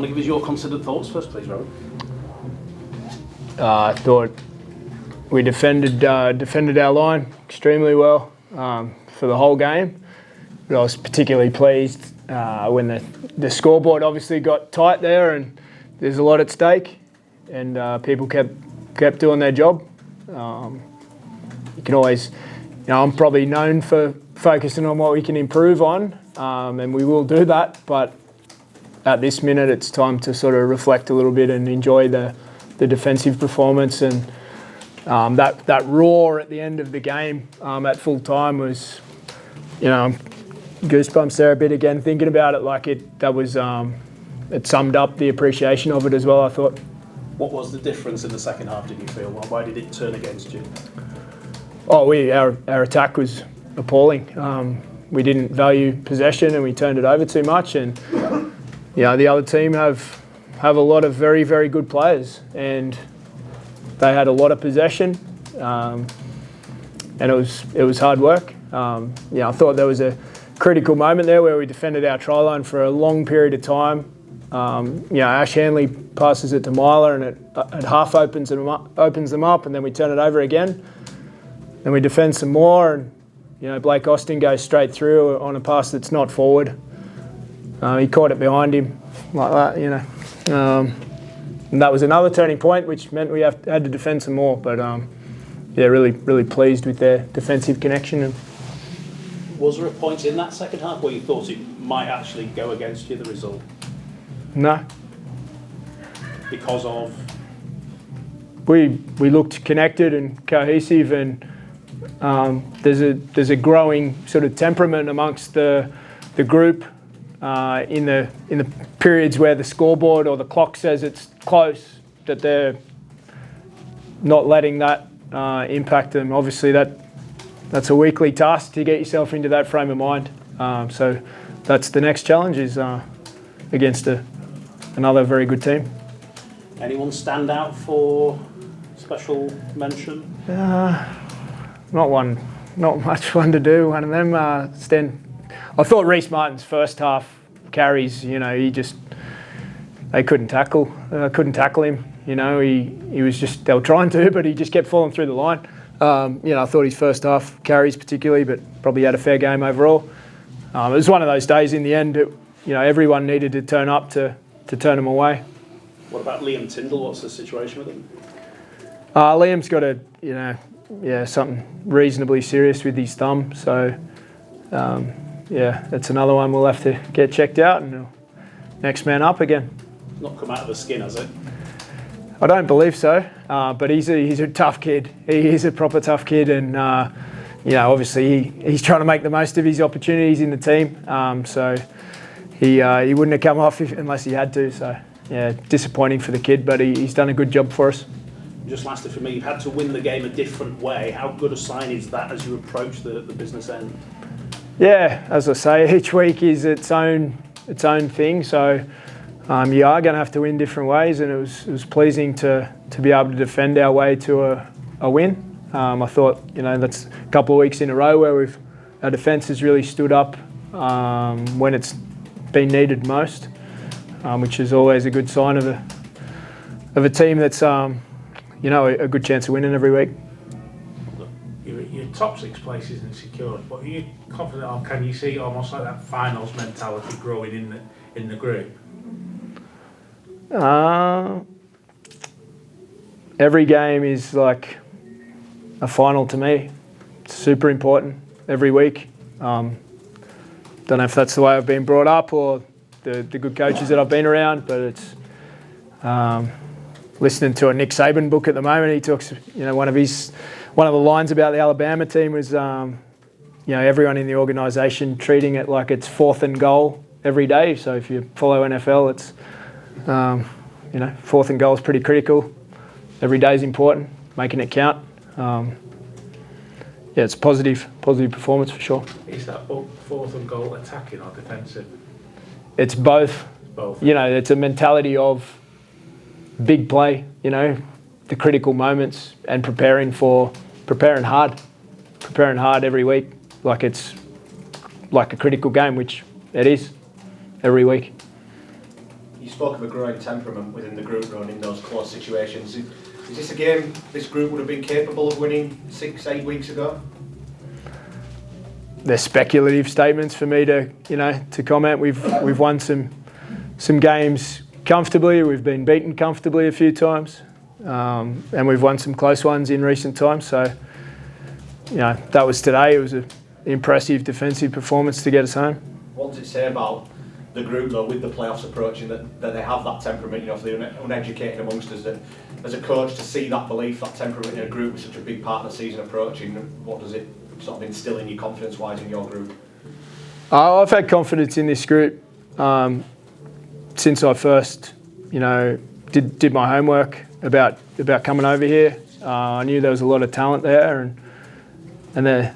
want to give us your considered thoughts first, please, Rowan? I thought we defended our line extremely well for the whole game. But I was particularly pleased when the scoreboard obviously got tight there, and there's a lot at stake, and people kept doing their job. You can always, I'm probably known for focusing on what we can improve on, and we will do that. But at this minute, it's time to sort of reflect a little bit and enjoy the defensive performance. And that roar at the end of the game at full time was, goosebumps there a bit again thinking about it. It summed up the appreciation of it as well, I thought. What was the difference in the second half, did you feel? Why did it turn against you? Our attack was appalling. We didn't value possession and we turned it over too much. And the other team have a lot of very, very good players, and they had a lot of possession, and it was hard work. I thought there was a critical moment there where we defended our try line for a long period of time. Ash Hanley passes it to Myler, and it half opens them up, and then we turn it over again. Then we defend some more, and Blake Austin goes straight through on a pass that's not forward. He caught it behind him like that, and that was another turning point, which meant we had to defend some more. But really, really pleased with their defensive connection. Was there a point in that second half where you thought it might actually go against you, the result? No. Because of? We looked connected and cohesive, and there's a growing sort of temperament amongst the group in the periods where the scoreboard or the clock says it's close, that they're not letting that impact them. Obviously, that's a weekly task to get yourself into that frame of mind. So that's the next challenge, is against another very good team. Anyone stand out for special mention? Not much one to do. One of them. I thought Reece Martin's first half carries, they couldn't tackle him. He was just, they were trying to, but he just kept falling through the line. I thought his first half carries particularly, but probably had a fair game overall. It was one of those days in the end, everyone needed to turn up to turn him away. What about Liam Tyndall? What's the situation with him? Liam's got something reasonably serious with his thumb. So, that's another one we'll have to get checked out, and next man up again. Not come out of the skin, has it? I don't believe so, but he's a tough kid. He is a proper tough kid, and obviously he's trying to make the most of his opportunities in the team. So he wouldn't have come off unless he had to. So disappointing for the kid, but he's done a good job for us. Just lastly for me, you've had to win the game a different way. How good a sign is that as you approach the business end? Yeah, as I say, each week is its own thing. So. You are going to have to win different ways, and it was pleasing to be able to defend our way to a win. I thought, that's a couple of weeks in a row where our defence has really stood up when it's been needed most, which is always a good sign of a team that's a good chance of winning every week. Your top 6 place isn't secure, but are you confident, or can you see almost like that finals mentality growing in the group? Every game is like a final to me. It's super important every week. Don't know if that's the way I've been brought up or the good coaches that I've been around, but it's listening to a Nick Saban book at the moment. He talks, one of the lines about the Alabama team was, everyone in the organisation treating it like it's 4th and goal every day. So if you follow NFL, it's 4th and goal is pretty critical. Every day is important, making it count. It's positive performance for sure. Is that 4th and goal attacking or defensive? It's both. It's a mentality of big play, the critical moments, and preparing hard every week, like it's like a critical game, which it is every week. You spoke of a growing temperament within the group, Rohan, in those close situations. Is this a game this group would have been capable of winning 6-8 weeks ago? They're speculative statements for me to comment. We've won some games comfortably. We've been beaten comfortably a few times, and we've won some close ones in recent times. So, that was today. It was an impressive defensive performance to get us home. What does it say about the group, though, with the playoffs approaching, that they have that temperament, for the uneducated amongst us, that as a coach to see that belief, that temperament in a group with such a big part of the season approaching, what does it sort of instill in you confidence-wise in your group? I've had confidence in this group since I first, did my homework about coming over here. I knew there was a lot of talent there, and the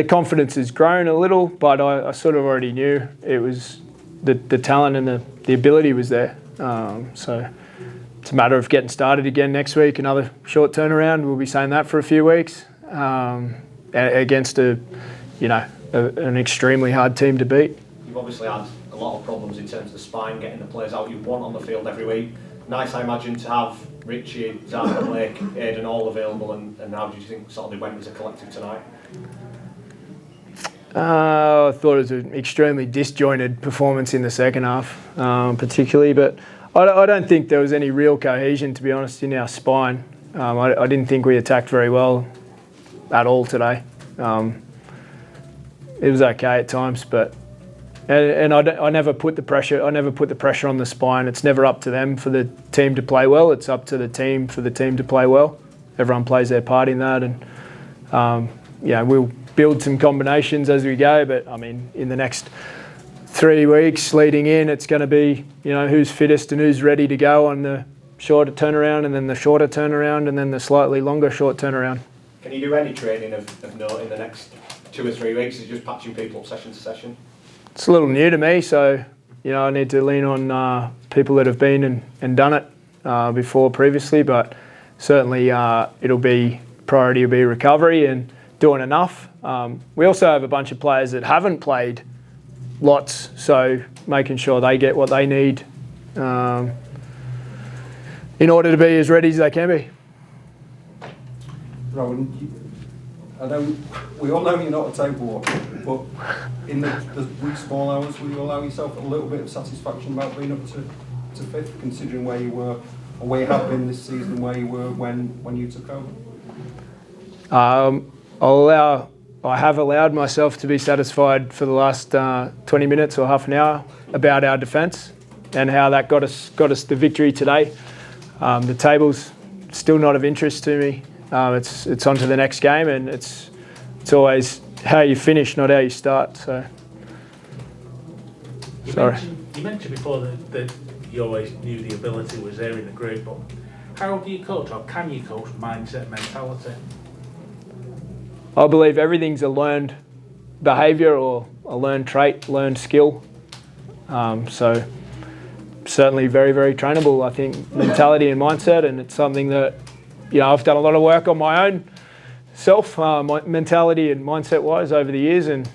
confidence has grown a little, but I sort of already knew it was the talent and the ability was there. So it's a matter of getting started again next week. Another short turnaround. We'll be saying that for a few weeks against an extremely hard team to beat. You've obviously had a lot of problems in terms of the spine, getting the players out you want on the field every week. Nice, I imagine, to have Richie, Zach, Blake, Aidan all available, and how do you think sort of they went as a collective tonight? I thought it was an extremely disjointed performance in the second half, particularly, but I don't think there was any real cohesion, to be honest, in our spine. I didn't think we attacked very well at all today. It was okay at times, but I never put the pressure. I never put the pressure on the spine. It's never up to them for the team to play well. It's up to the team for the team to play well. Everyone plays their part in that, and we'll build some combinations as we go. But I mean, in the next 3 weeks leading in, it's going to be who's fittest and who's ready to go on the shorter turnaround, and then the shorter turnaround, and then the slightly longer short turnaround. Can you do any training of note in the next 2 or 3 weeks? Is it just patching people up session to session? It's a little new to me, so I need to lean on people that have been and done it before previously. But certainly, priority will be recovery and doing enough. We also have a bunch of players that haven't played lots, so making sure they get what they need in order to be as ready as they can be. Rohan, I know we all know you're not a table watcher, but in the wee small hours, will you allow yourself a little bit of satisfaction about being up to fifth, considering where you were, or where you have been this season, and where you were when you took over? I have allowed myself to be satisfied for the last 20 minutes or half an hour about our defence and how that got us the victory today. The table's still not of interest to me. It's on to the next game, and it's always how you finish, not how you start. So, You mentioned before that you always knew the ability was there in the group, but how do you coach, or can you coach mindset, mentality? I believe everything's a learned behaviour or a learned trait, learned skill. So certainly very, very trainable, I think, mentality and mindset, and it's something that I've done a lot of work on my own self, my mentality and mindset-wise over the years, and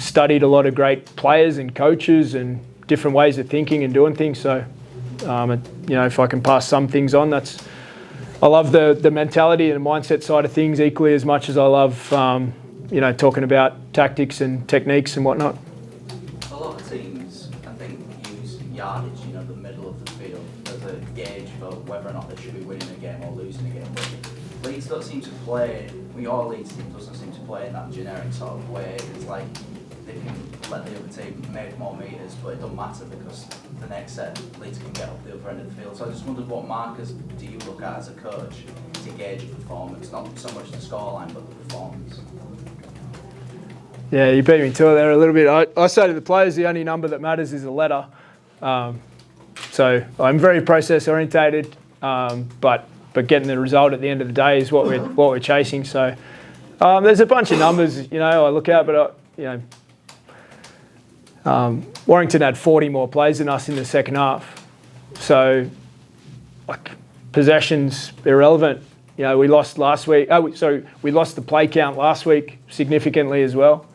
studied a lot of great players and coaches and different ways of thinking and doing things. So, if I can pass some things on, I love the mentality and mindset side of things equally as much as I love, talking about tactics and techniques and whatnot. A lot of teams, I think, use yardage, the middle of the field, as a gauge for whether or not they should be winning a game or losing a game. But Leeds don't seem to play, your Leeds team doesn't seem to play in that generic sort of way. It's like they can let the other team make more metres, but it doesn't matter because the next set, Leeds can get up the other end of the field. So I just wondered, what markers do you look at as a coach to gauge performance? Not so much the scoreline, but the performance. Yeah, you beat me to it there a little bit. I say to the players, the only number that matters is a letter. So I'm very process orientated, but getting the result at the end of the day is what we're chasing. So there's a bunch of numbers, I look at, but Warrington had 40 more plays than us in the second half. So possession's irrelevant. We lost last week. We lost the play count last week significantly as well.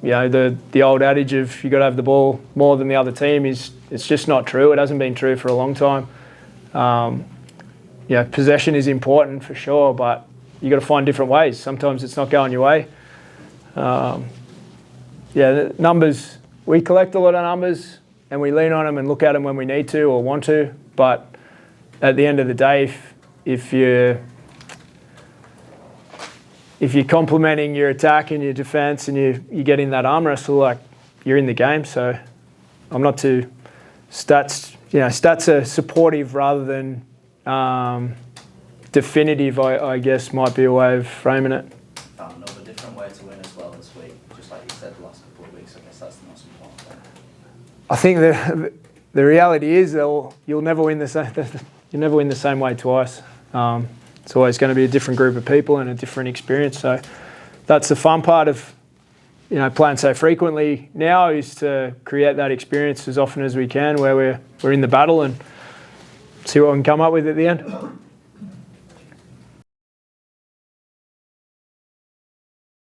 the old adage of you got to have the ball more than the other team it's just not true. It hasn't been true for a long time. Possession is important for sure, but you got to find different ways. Sometimes it's not going your way. The numbers, we collect a lot of numbers and we lean on them and look at them when we need to or want to. But at the end of the day, if you're complementing your attack and your defence and you're getting that arm wrestle, like you're in the game. So I'm not too stats. Stats are supportive rather than definitive. I guess might be a way of framing it. Found another different way to win as well this week, just like you said the last couple of weeks. I guess that's the most important thing. I think the reality is you'll never win the same. You'll never win the same way twice. It's always going to be a different group of people and a different experience. So that's the fun part of playing so frequently now, is to create that experience as often as we can where we're in the battle and see what we can come up with at the end.